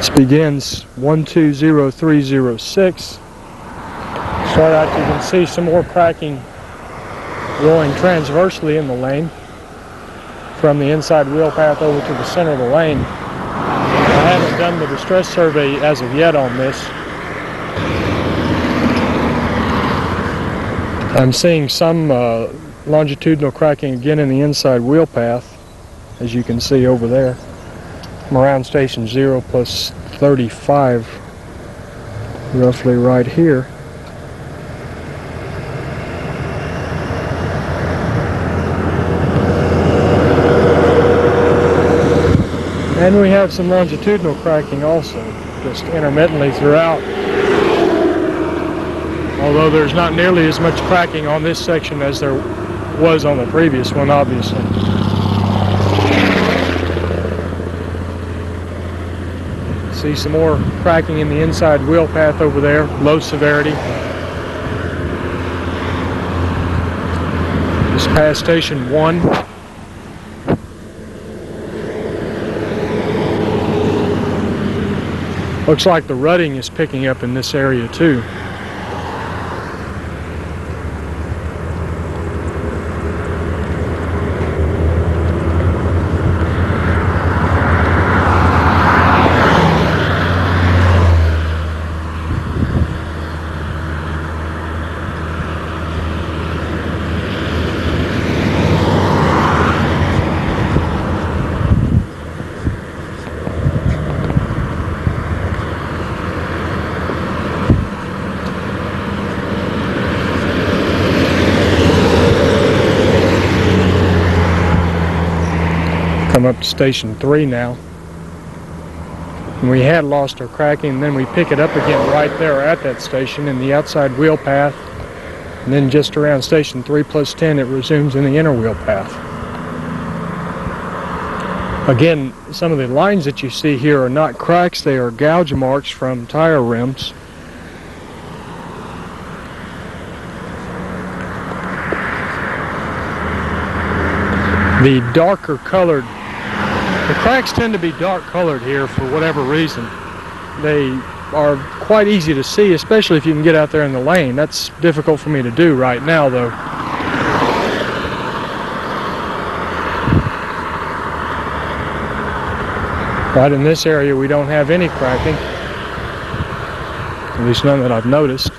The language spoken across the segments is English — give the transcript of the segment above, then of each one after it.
This begins 120306. Start out, you can see some more cracking rolling transversely in the lane from the inside wheel path over to the center of the lane. I haven't done the distress survey as of yet on this. I'm seeing some longitudinal cracking again in the inside wheel path, as you can see over there. I'm around station 0 plus 35, roughly right here. And we have some longitudinal cracking also, just intermittently throughout. Although there's not nearly as much cracking on this section as there was on the previous one, obviously. See some more cracking in the inside wheel path over there, low severity. Just past station 1. Looks like the rutting is picking up in this area too. Come up to station 3 now. And we had lost our cracking, and then we pick it up again right there at that station in the outside wheel path. And then just around station 3 plus 10 it resumes in the inner wheel path. Again, some of the lines that you see here are not cracks, they are gouge marks from tire rims. The darker colored, the cracks tend to be dark colored here for whatever reason. They are quite easy to see, especially if you can get out there in the lane. That's difficult for me to do right now though. Right in this area we don't have any cracking, at least none that I've noticed.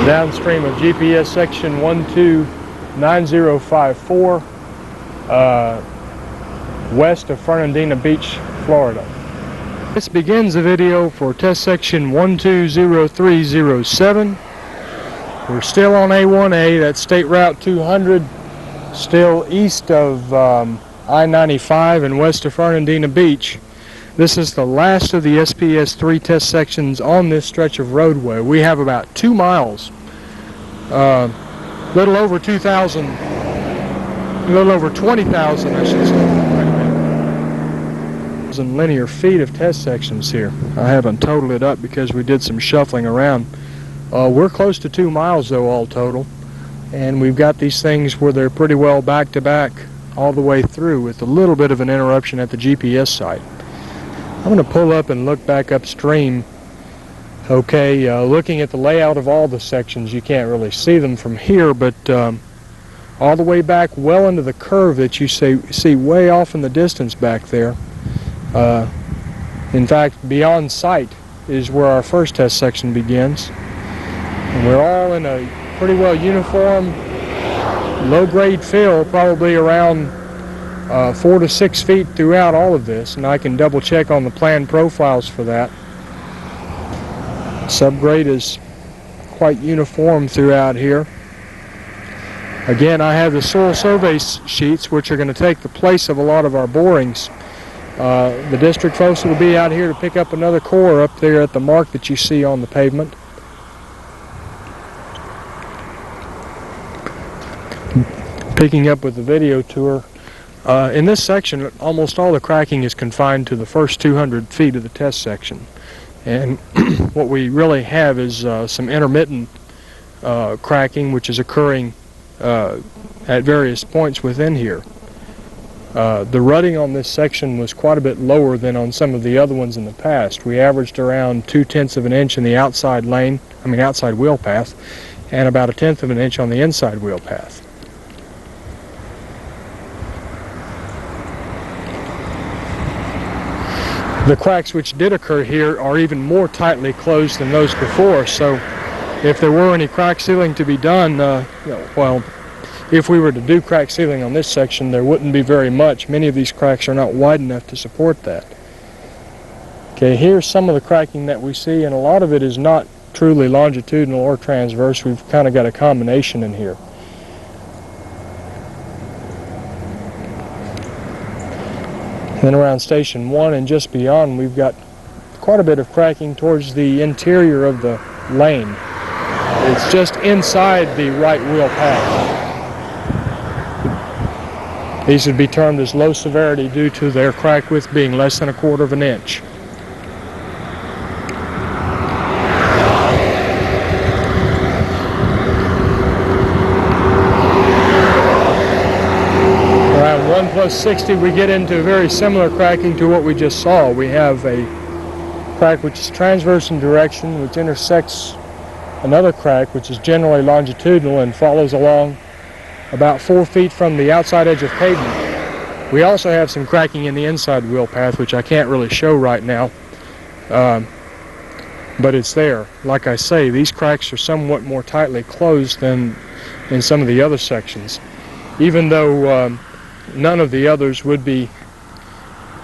Downstream of GPS section 129054, west of Fernandina Beach, Florida. This begins the video for test section 120307. We're still on A1A, that's State Route 200, still east of I-95 and west of Fernandina Beach. This is the last of the SPS3 test sections on this stretch of roadway. We have about 2 miles, little over 2,000, a little over 20,000, I should say, linear feet of test sections here. I haven't totaled it up because we did some shuffling around. We're close to 2 miles though all total, and we've got these things where they're pretty well back to back all the way through with a little bit of an interruption at the GPS site. I'm going to pull up and look back upstream. Okay, looking at the layout of all the sections, you can't really see them from here, but all the way back well into the curve that you see way off in the distance back there. In fact, beyond sight is where our first test section begins. And we're all in a pretty well uniform, low-grade fill, probably around 4 to 6 feet throughout all of this, and I can double check on the plan profiles for that. Subgrade is quite uniform throughout here. Again, I have the soil survey sheets, which are going to take the place of a lot of our borings. The district folks will be out here to pick up another core up there at the mark that you see on the pavement. Picking up with the video tour. In this section, almost all the cracking is confined to the first 200 feet of the test section. And what we really have is some intermittent cracking which is occurring at various points within here. The rutting on this section was quite a bit lower than on some of the other ones in the past. We averaged around 2/10 of an inch in the outside wheel path, and about 1/10 of an inch on the inside wheel path. The cracks which did occur here are even more tightly closed than those before, so if there were any crack sealing to be done, well, if we were to do crack sealing on this section, there wouldn't be very much. Many of these cracks are not wide enough to support that. Okay, here's some of the cracking that we see, and a lot of it is not truly longitudinal or transverse. We've kind of got a combination in here. Then around station 1 and just beyond, we've got quite a bit of cracking towards the interior of the lane. It's just inside the right wheel path. These would be termed as low severity due to their crack width being less than 1/4 of an inch. Around 1+60 we get into very similar cracking to what we just saw. We have a crack which is transverse in direction, which intersects another crack which is generally longitudinal and follows along about 4 feet from the outside edge of pavement. We also have some cracking in the inside wheel path, which I can't really show right now, but it's there. Like I say, these cracks are somewhat more tightly closed than in some of the other sections, even though none of the others would be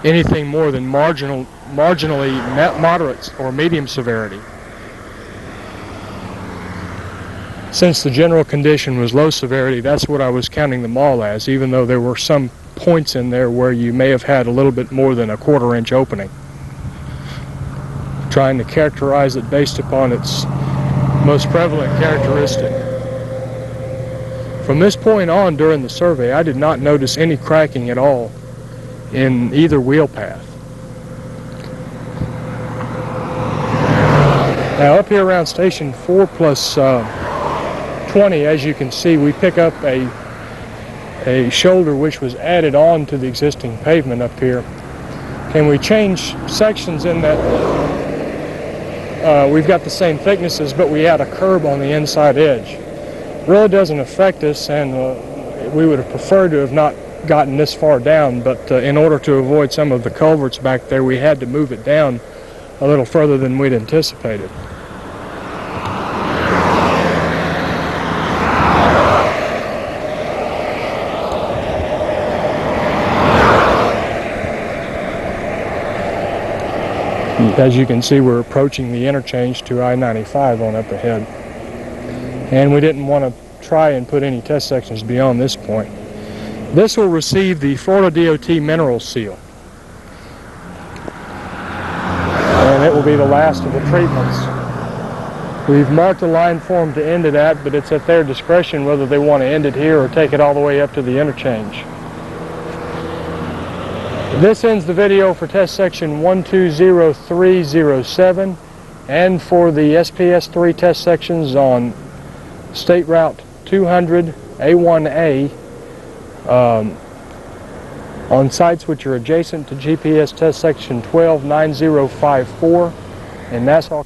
anything more than marginally moderate or medium severity. Since the general condition was low severity, that's what I was counting them all as, even though there were some points in there where you may have had a little bit more than 1/4 inch opening. Trying to characterize it based upon its most prevalent characteristic. From this point on during the survey, I did not notice any cracking at all in either wheel path. Now up here around station 4+20, as you can see, we pick up a shoulder which was added on to the existing pavement up here. And we change sections in that we've got the same thicknesses, but we add a curb on the inside edge. Really doesn't affect us, and we would have preferred to have not gotten this far down, but in order to avoid some of the culverts back there, we had to move it down a little further than we'd anticipated. As you can see, we're approaching the interchange to I-95 on up ahead. And we didn't want to try and put any test sections beyond this point. This will receive the Florida DOT mineral seal. And it will be the last of the treatments. We've marked a line for them to end it at, but it's at their discretion whether they want to end it here or take it all the way up to the interchange. This ends the video for test section 120307 and for the SPS3 test sections on State Route 200 A1A on sites which are adjacent to GPS test section 129054 in Nassau.